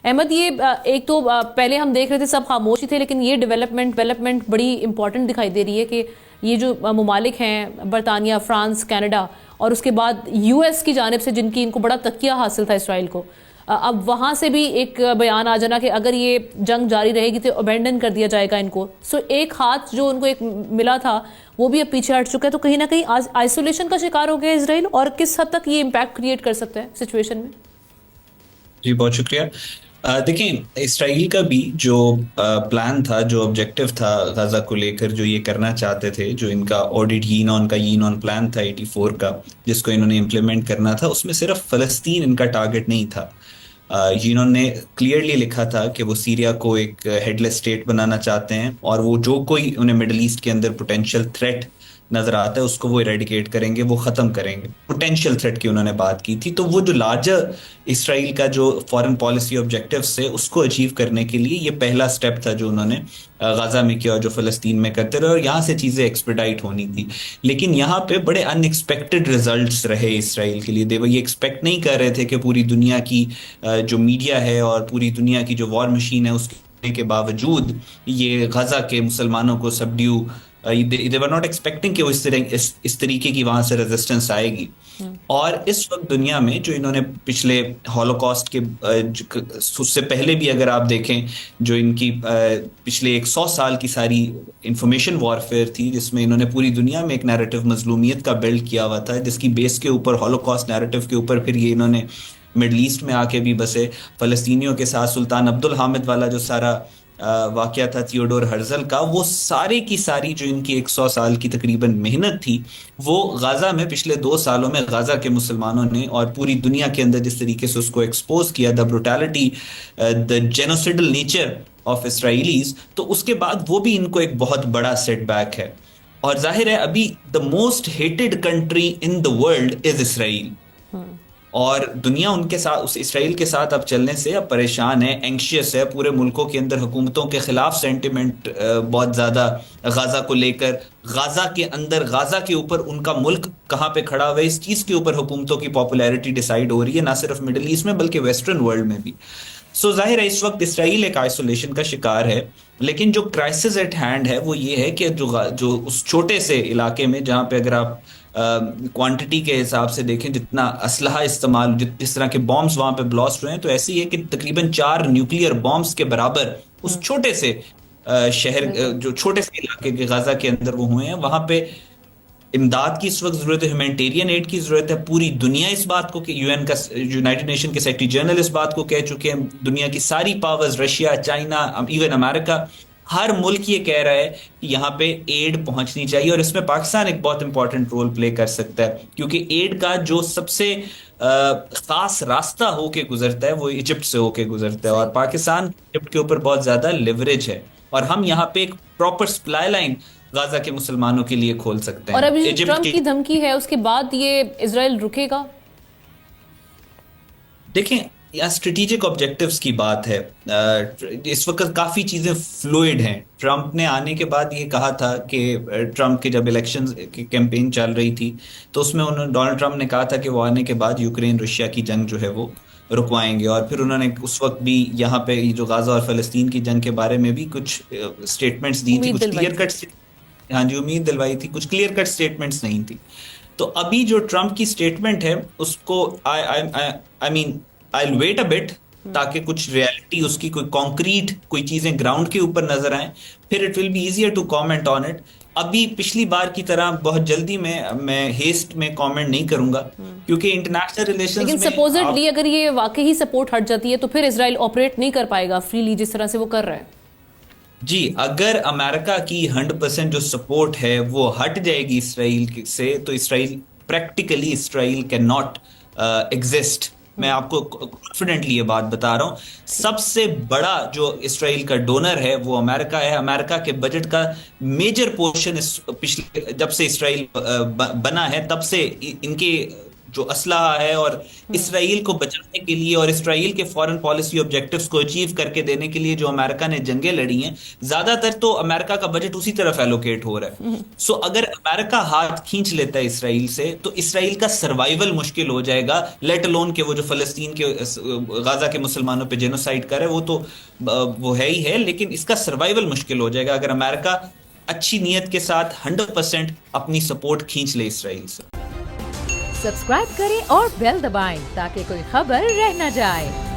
अहमद, ये एक तो पहले हम देख रहे थे सब खामोशी थे, लेकिन ये डेवलपमेंट बड़ी इंपॉर्टेंट दिखाई दे रही है कि ये जो ममालिक हैं, बरतानिया, फ्रांस, कनाडा और उसके बाद यूएस की जानिब से जिनकी इनको बड़ा तकिया हासिल था इसराइल को, अब वहाँ से भी एक बयान आ जाना कि अगर ये जंग जारी रहेगी तो अबेंडन कर दिया जाएगा इनको। सो एक हाथ जो उनको एक मिला था वो भी अब पीछे हट चुका है, तो कहीं ना कहीं आइसोलेशन का शिकार हो गया इसराइल, और किस हद तक ये इम्पैक्ट क्रिएट कर सकता है सिचुएशन में? जी बहुत शुक्रिया। देखिए, इसराइल का भी जो प्लान था, जो ऑब्जेक्टिव था गाजा को लेकर, जो ये करना चाहते थे, जो इनका ऑडिट यीनॉन का यीनॉन प्लान था 84 का, जिसको इन्होंने इम्प्लीमेंट करना था, उसमें सिर्फ फलस्तीन इनका टारगेट नहीं था। यीनॉन ने क्लियरली लिखा था कि वो सीरिया को एक हेडलेस स्टेट बनाना चाहते हैं, और वो जो कोई उन्हें मिडल ईस्ट के अंदर पोटेंशियल थ्रेट नजर आता है उसको वो इरेडिकेट करेंगे, वो खत्म करेंगे। पोटेंशियल थ्रेट की उन्होंने बात की थी। तो वो जो लार्जर इसराइल का जो फॉरेन पॉलिसी ऑब्जेक्टिव्स है उसको अचीव करने के लिए ये पहला स्टेप था जो उन्होंने गाजा में किया और जो फलस्तीन में करते रहे, और यहाँ से चीजें एक्सपेडाइट होनी थी। लेकिन यहाँ पे बड़े अनएक्सपेक्टेड रिजल्ट्स रहे इसराइल के लिए। वो ये एक्सपेक्ट नहीं कर रहे थे कि पूरी दुनिया की जो मीडिया है और पूरी दुनिया की जो वॉर मशीन है उसके के बावजूद ये गजा के मुसलमानों को subdue, they were not expecting कि वो इस तरीके की वहां से रेजिस्टेंस आएगी। और इस वक्त दुनिया में जो इन्होंने पिछले हॉलोकॉस्ट के उससे पहले भी अगर आप देखें, जो इनकी पिछले 100 साल की सारी इंफॉर्मेशन वॉरफेयर थी, जिसमें इन्होंने पूरी दुनिया में एक नैरेटिव मजलूमियत का बिल्ड किया हुआ था, जिसकी बेस के ऊपर, हॉलोकॉस्ट नैरेटिव के ऊपर, फिर ये इन्होंने मिडल ईस्ट में आके भी बसे। फलस्तीनियों के साथ सुल्तान अब्दुल हामिद वाला जो सारा वाकया था थियोडोर हर्जल का, वो सारी की सारी जो इनकी 100 साल की तकरीबन मेहनत थी, वो गाजा में पिछले 2 सालों में गाजा के मुसलमानों ने और पूरी दुनिया के अंदर जिस तरीके से उसको एक्सपोज किया, the brutality, the genocidal nature of Israelis, तो उसके बाद वो भी इनको एक बहुत बड़ा सेटबैक है। और जाहिर है अभी the most hated country in the world is Israel, और दुनिया उनके साथ, उस इसराइल के साथ अब चलने से अब परेशान है, एंग्शियस है। पूरे मुल्कों के अंदर हुकूमतों के खिलाफ सेंटिमेंट बहुत ज्यादा गाजा को लेकर, गाजा के अंदर, गाजा के ऊपर उनका मुल्क कहाँ पे खड़ा हुआ है, इस चीज के ऊपर हुकूमतों की पॉपुलैरिटी डिसाइड हो रही है, ना सिर्फ मिडिल ईस्ट में बल्कि वेस्टर्न वर्ल्ड में भी। सो जाहिर है इस वक्त इसराइल एक आइसोलेशन का शिकार है। लेकिन जो क्राइसिस एट हैंड है वो ये है कि जो उस छोटे से इलाके में, जहाँ पे अगर आप क्वांटिटी के हिसाब से देखें, जितना असलहा इस्तेमाल, जिस तरह के बॉम्ब्स वहां पे ब्लास्ट हुए हैं, तो ऐसी है कि तकरीबन 4 न्यूक्लियर बॉम्ब्स के बराबर उस छोटे से शहर, बिल्कुल। जो छोटे से इलाके के गाजा के अंदर वो हुए हैं। वहां पे इमदाद की इस वक्त जरूरत है, ह्यूमैनिटेरियन एड की जरूरत है। पूरी दुनिया इस बात को, कि यूएन का, यूनाइटेड नेशन के सेक्रेटरी जनरल इस बात को कह चुके हैं, दुनिया की सारी powers, Russia, China, even America, हर मुल्क ये कह रहा है कि यहाँ पे एड पहुंचनी चाहिए। और इसमें पाकिस्तान एक बहुत इंपॉर्टेंट रोल प्ले कर सकता है, क्योंकि एड का जो सबसे खास रास्ता होके गुजरता है वो इजिप्ट से होके गुजरता है, और सही। पाकिस्तान इजिप्ट के ऊपर बहुत ज्यादा लिवरेज है, और हम यहाँ पे एक प्रॉपर सप्लाई लाइन गाजा के मुसलमानों के लिए खोल सकते और हैं अभी जो इजिप्ट ट्रम्प के। की धमकी है उसके बाद ये इसराइल रुकेगा? देखें, यहाँ स्ट्रेटेजिक ऑब्जेक्टिव्स की बात है। इस वक्त काफी चीजें फ्लूइड हैं। ट्रम्प ने आने के बाद ये कहा था कि ट्रम्प के जब इलेक्शन की कैंपेन चल रही थी, तो उसमें उन्होंने, डोनाल्ड ट्रम्प ने कहा था कि वो आने के बाद यूक्रेन रशिया की जंग जो है वो रुकवाएंगे। और फिर उन्होंने उस वक्त भी यहाँ पे ये जो गाजा और फलस्तीन की जंग के बारे में भी कुछ स्टेटमेंट्स दी थी, उम्मीद कुछ दिलवाई क्लियर थी। कट, हाँ जी, उम्मीद दिलवाई थी, कुछ क्लियर कट स्टेटमेंट्स नहीं थी। तो अभी जो ट्रम्प की स्टेटमेंट है उसको, I I I mean I wait a bit, ताकि कुछ रियलिटी, उसकी कोई कॉन्क्रीट, कोई चीजें ग्राउंड के ऊपर नजर आए, फिर it will be easier to comment on it. अभी पिछली बार की तरह बहुत जल्दी में मैं हेस्ट में कमेंट नहीं करूंगा, क्योंकि इंटरनेशनल रिलेशंस लेकिन में आप, सपोजिटली अगर ये वाकई ही सपोर्ट हट जाती है तो फिर इसराइल ऑपरेट नहीं कर पाएगा फ्रीली जिस तरह से वो कर रहा है। जी, अगर अमेरिका की 100% जो सपोर्ट है वो हट जाएगी इसराइल से, तो Israel, practically Israel can not exist. मैं आपको कॉन्फिडेंटली ये बात बता रहा हूं। ठीक। सबसे बड़ा जो इसराइल का डोनर है वो अमेरिका है। अमेरिका के बजट का मेजर पोर्शन इस पिछले, जब से इसराइल बना है तब से इनके जो असलहा है और इसराइल को बचाने के लिए और इसराइल के फॉरेन पॉलिसी ऑब्जेक्टिव्स को अचीव करके देने के लिए जो अमेरिका ने जंगें लड़ी हैं, ज्यादातर तो अमेरिका का बजट उसी तरफ एलोकेट हो रहा है। सो अगर अमेरिका हाथ खींच लेता है इसराइल से, तो इसराइल का सर्वाइवल मुश्किल हो जाएगा, लेट अलोन के वो जो फलस्तीन के गाजा के मुसलमानों पे जेनोसाइड कर रहा है, वो तो वो है ही है, लेकिन इसका सर्वाइवल मुश्किल हो जाएगा अगर अमेरिका अच्छी नीयत के साथ 100% अपनी सपोर्ट खींच ले इसराइल से। सब्सक्राइब करें और बेल दबाएं ताकि कोई खबर रह न जाए।